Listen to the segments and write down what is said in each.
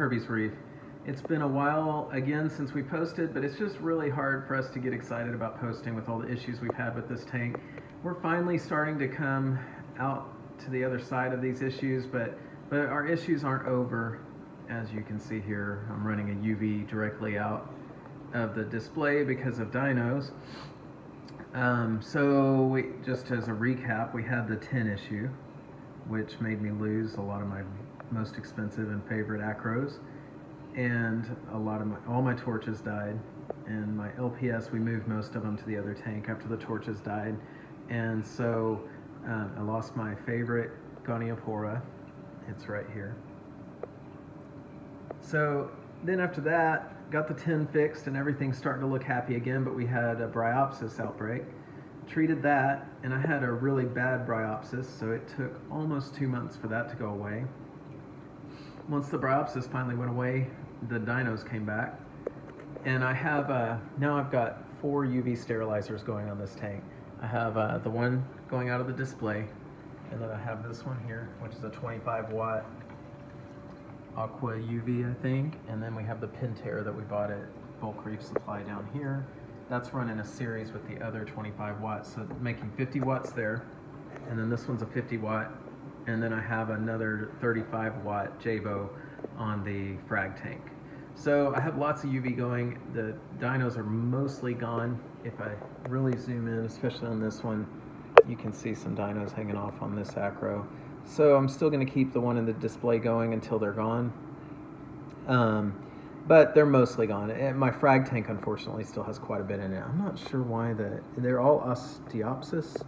Herbie's Reef. It's been a while again since we posted, but it's just really hard for us to get excited about posting with all the issues we've had with this tank. We're finally starting to come out to the other side of these issues, but our issues aren't over. As you can see here, I'm running a UV directly out of the display because of Dinos. So just as a recap, we had the tin issue, which made me lose a lot of my most expensive and favorite acros, and all my torches died, and my LPS, we moved most of them to the other tank after the torches died, and so I lost my favorite Goniopora. It's right here. So then after that, got the tin fixed and everything's starting to look happy again, but we had a Bryopsis outbreak. Treated that, and I had a really bad Bryopsis, so it took almost 2 months for that to go away. Once the Bryopsis finally went away, the Dinos came back, and I have now I've got 4 UV sterilizers going on this tank. I have the one going out of the display, and then I have this one here, which is a 25 watt Aqua UV, I think, and then we have the Pinter that we bought at Bulk Reef Supply down here. That's running a series with the other 25 watts, so making 50 watts there, and then this one's a 50 watt, and then I have another 35 watt Jabo on the frag tank. So I have lots of UV going. The Dinos are mostly gone. If I really zoom in, especially on this one, you can see some Dinos hanging off on this acro. So I'm still going to keep the one in the display going until they're gone. But they're mostly gone. And my frag tank, unfortunately, still has quite a bit in it. I'm not sure why they're all Osteopsis,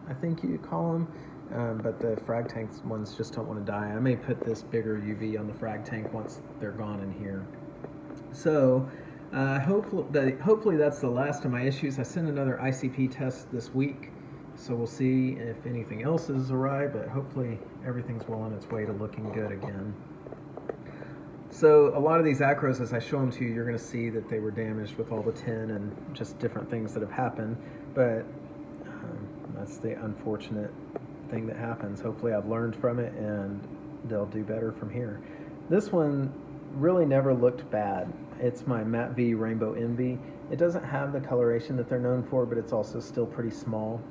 I think you call them. But the frag tank ones just don't want to die. I may put this bigger UV on the frag tank once they're gone in here. So hopefully that's the last of my issues. I sent another ICP test this week, so we'll see if anything else is awry, but hopefully everything's well on its way to looking good again. So a lot of these acros, as I show them to you, you're going to see that they were damaged with all the tin and just different things that have happened, but that's the unfortunate thing that happens. Hopefully I've learned from it and they'll do better from here. This one really never looked bad. It's my Matte V Rainbow Envy. It doesn't have the coloration that they're known for, but it's also still pretty small.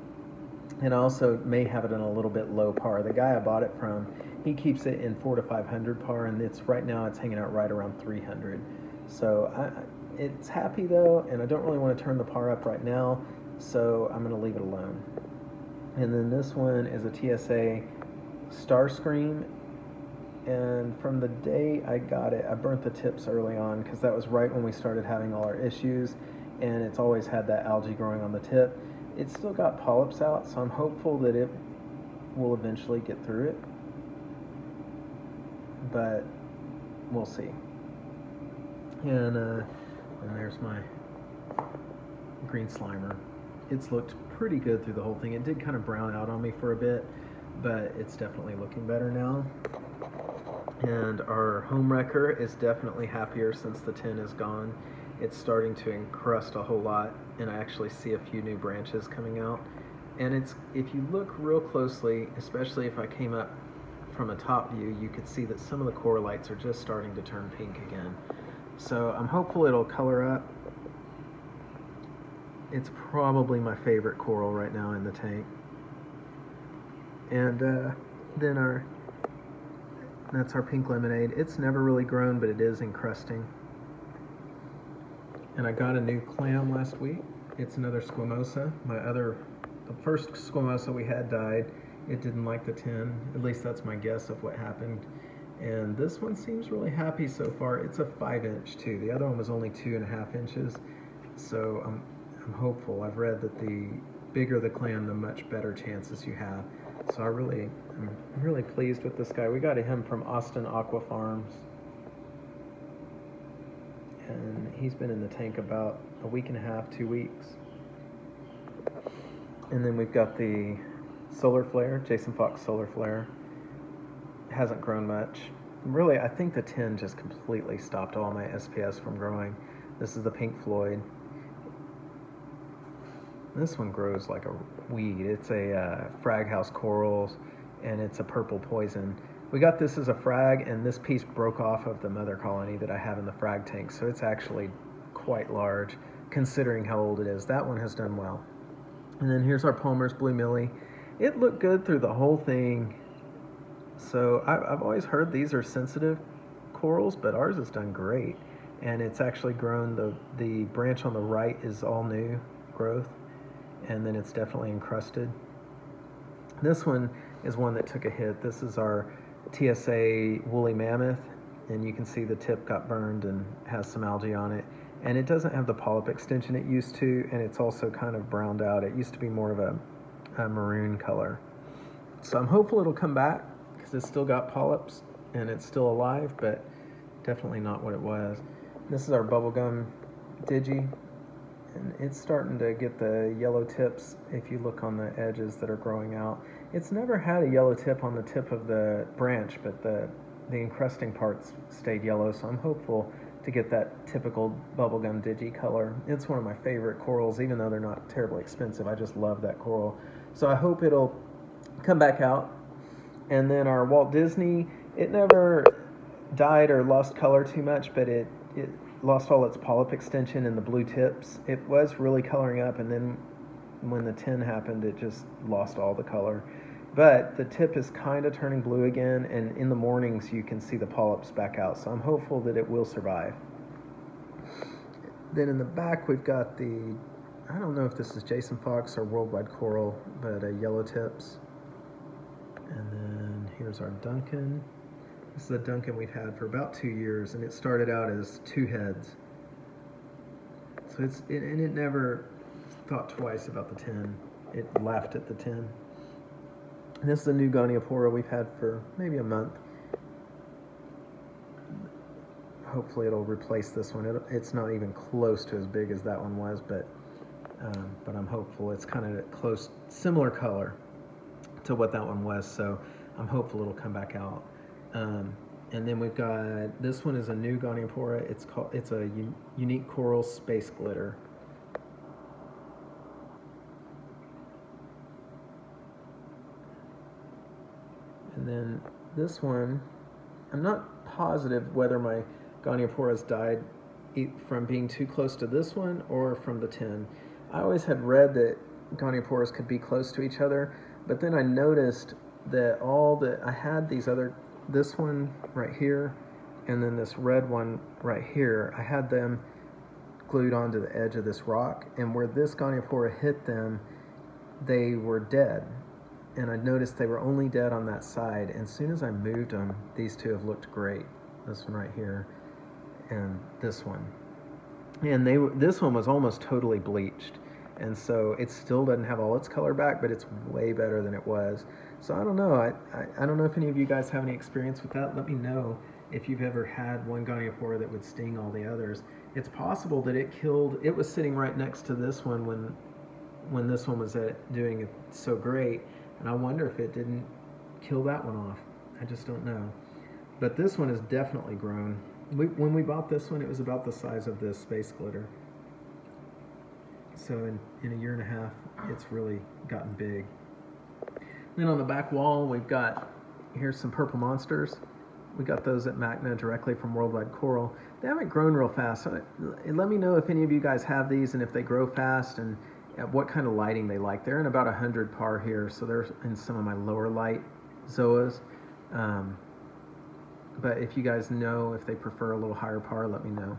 And I also may have it in a little bit low par. The guy I bought it from, he keeps it in 400 to 500 par, and right now it's hanging out right around 300. So it's happy though, and I don't really want to turn the par up right now, so I'm going to leave it alone. And then this one is a TSA Starscream, and from the day I got it, I burnt the tips early on because that was right when we started having all our issues, and it's always had that algae growing on the tip. It's still got polyps out, so I'm hopeful that it will eventually get through it, but we'll see. And there's my green Slimer. It's looked pretty good through the whole thing. It did kind of brown out on me for a bit, but it's definitely looking better now. And our home wrecker is definitely happier since the tin is gone. It's starting to encrust a whole lot, and I actually see a few new branches coming out. And if you look real closely, especially if I came up from a top view, you could see that some of the coralites are just starting to turn pink again. So I'm hopeful it'll color up. It's probably my favorite coral right now in the tank. And then that's our pink lemonade. It's never really grown, but it is encrusting. And I got a new clam last week. It's another Squamosa. The first Squamosa we had died. It didn't like the tin. At least that's my guess of what happened. And this one seems really happy so far. It's a 5-inch too. The other one was only 2.5 inches. So I'm hopeful. I've read that the bigger the clam, the much better chances you have. So I'm really pleased with this guy. We got him from Austin Aqua Farms. And he's been in the tank about a week and a half, 2 weeks. And then we've got the Solar Flare, Jason Fox Solar Flare. It hasn't grown much. Really, I think the tin just completely stopped all my SPS from growing. This is the pink Floyd. This one grows like a weed. It's a frag house corals, and it's a purple poison. We got this as a frag, and this piece broke off of the mother colony that I have in the frag tank, so it's actually quite large considering how old it is. That one has done well. And then here's our Palmer's Blue Millie. It looked good through the whole thing. So I've always heard these are sensitive corals, but ours has done great. And it's actually grown, the branch on the right is all new growth, and then it's definitely encrusted. This one is one that took a hit. This is our TSA woolly mammoth, and you can see the tip got burned and has some algae on it. And it doesn't have the polyp extension it used to, and it's also kind of browned out. It used to be more of a maroon color. So I'm hopeful it'll come back, because it's still got polyps and it's still alive, but definitely not what it was. This is our bubblegum Digi, and it's starting to get the yellow tips if you look on the edges that are growing out. It's never had a yellow tip on the tip of the branch, but the encrusting parts stayed yellow, so I'm hopeful to get that typical bubblegum Digi color. It's one of my favorite corals, even though they're not terribly expensive. I just love that coral. So I hope it'll come back out. And then our Walt Disney, it never died or lost color too much, but it lost all its polyp extension and the blue tips. It was really coloring up, and then when the 10 happened, it just lost all the color. But the tip is kind of turning blue again, and in the mornings you can see the polyps back out, so I'm hopeful that it will survive. Then in the back we've got the, I don't know if this is Jason Fox or Worldwide Coral, but yellow tips. And then here's our Duncan. This is a Duncan we've had for about 2 years, and it started out as 2 heads. So it never thought twice about the 10. It laughed at the 10. And this is a new Goniopora we've had for maybe a month. Hopefully it'll replace this one. It's not even close to as big as that one was, but I'm hopeful. It's kind of close, similar color to what that one was, so I'm hopeful it'll come back out. And then we've got, this one is a new Goniopora. It's a unique coral space glitter. And then this one, I'm not positive whether my Gonioporas died from being too close to this one or from the 10. I always had read that Gonioporas could be close to each other, but then I noticed that I had this one right here, and then this red one right here, I had them glued onto the edge of this rock, and where this Goniopora hit them, they were dead. And I noticed they were only dead on that side. And as soon as I moved them, these two have looked great. This one right here and this one. And this one was almost totally bleached. And so it still doesn't have all its color back, but it's way better than it was. So I don't know. I don't know if any of you guys have any experience with that. Let me know if you've ever had one Goniopora that would sting all the others. It's possible that it was sitting right next to this one when this one was doing it so great. And I wonder if it didn't kill that one off. I just don't know. But this one has definitely grown. When we bought this one, it was about the size of this space glitter. So in a year and a half, it's really gotten big. Then on the back wall, here's some purple monsters. We got those at Magna directly from Worldwide Coral. They haven't grown real fast. So let me know if any of you guys have these and if they grow fast and what kind of lighting they like. They're in about 100 par here, so they're in some of my lower light zoas. But if you guys know if they prefer a little higher par, let me know.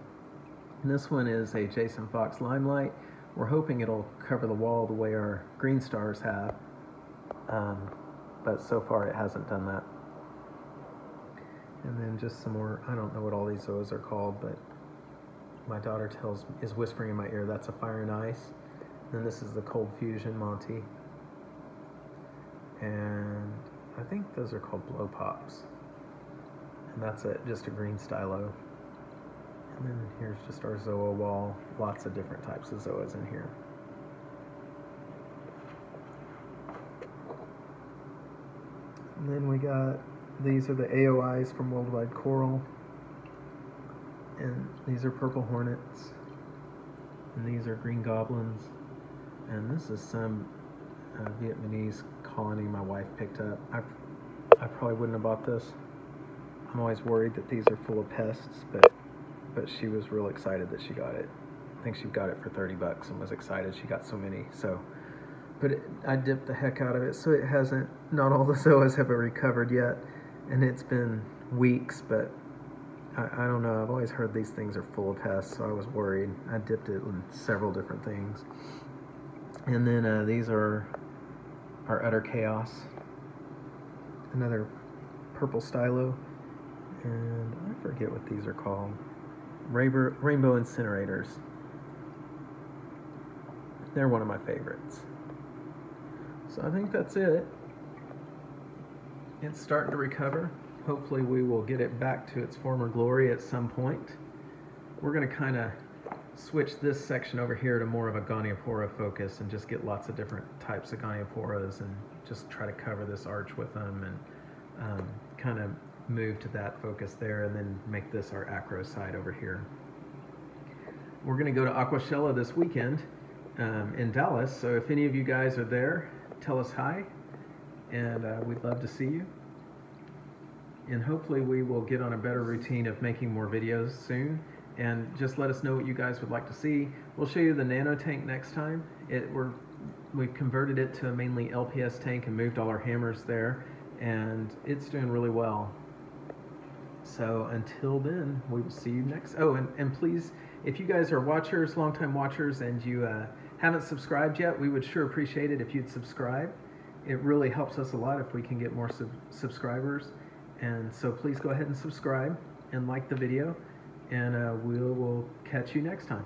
And this one is a Jason Fox Limelight. We're hoping it'll cover the wall the way our green stars have, but so far it hasn't done that. And then just some more, I don't know what all these zoas are called, but my daughter is whispering in my ear, that's a Fire and Ice. Then this is the Cold Fusion Monty. And I think those are called Blow Pops. And that's just a green stylo. And then here's just our zoa wall. Lots of different types of zoas in here. And then these are the AOIs from Worldwide Coral. And these are purple hornets. And these are green goblins. And this is some Vietnamese colony my wife picked up. I probably wouldn't have bought this. I'm always worried that these are full of pests, but she was real excited that she got it. I think she got it for 30 bucks and was excited she got so many. So, but I dipped the heck out of it, so it hasn't, not all the zoas have recovered yet, and it's been weeks, but I don't know. I've always heard these things are full of pests, so I was worried. I dipped it in several different things. And then these are our Utter Chaos. Another purple stylo. And I forget what these are called. Rainbow Incinerators. They're one of my favorites. So I think that's it. It's starting to recover. Hopefully we will get it back to its former glory at some point. We're going to kind of switch this section over here to more of a Goniopora focus and just get lots of different types of Gonioporas and just try to cover this arch with them and kind of move to that focus there and then make this our acro side over here. We're going to go to Aquashella this weekend in Dallas, so if any of you guys are there, tell us hi, and we'd love to see you. And hopefully we will get on a better routine of making more videos soon, and just let us know what you guys would like to see. We'll show you the nano tank next time. We've converted it to a mainly LPS tank and moved all our hammers there, and it's doing really well. So until then, we will see you next. Oh, and please, if you guys are watchers, longtime watchers, and you haven't subscribed yet, we would sure appreciate it if you'd subscribe. It really helps us a lot if we can get more subscribers. And so please go ahead and subscribe and like the video, and we will catch you next time.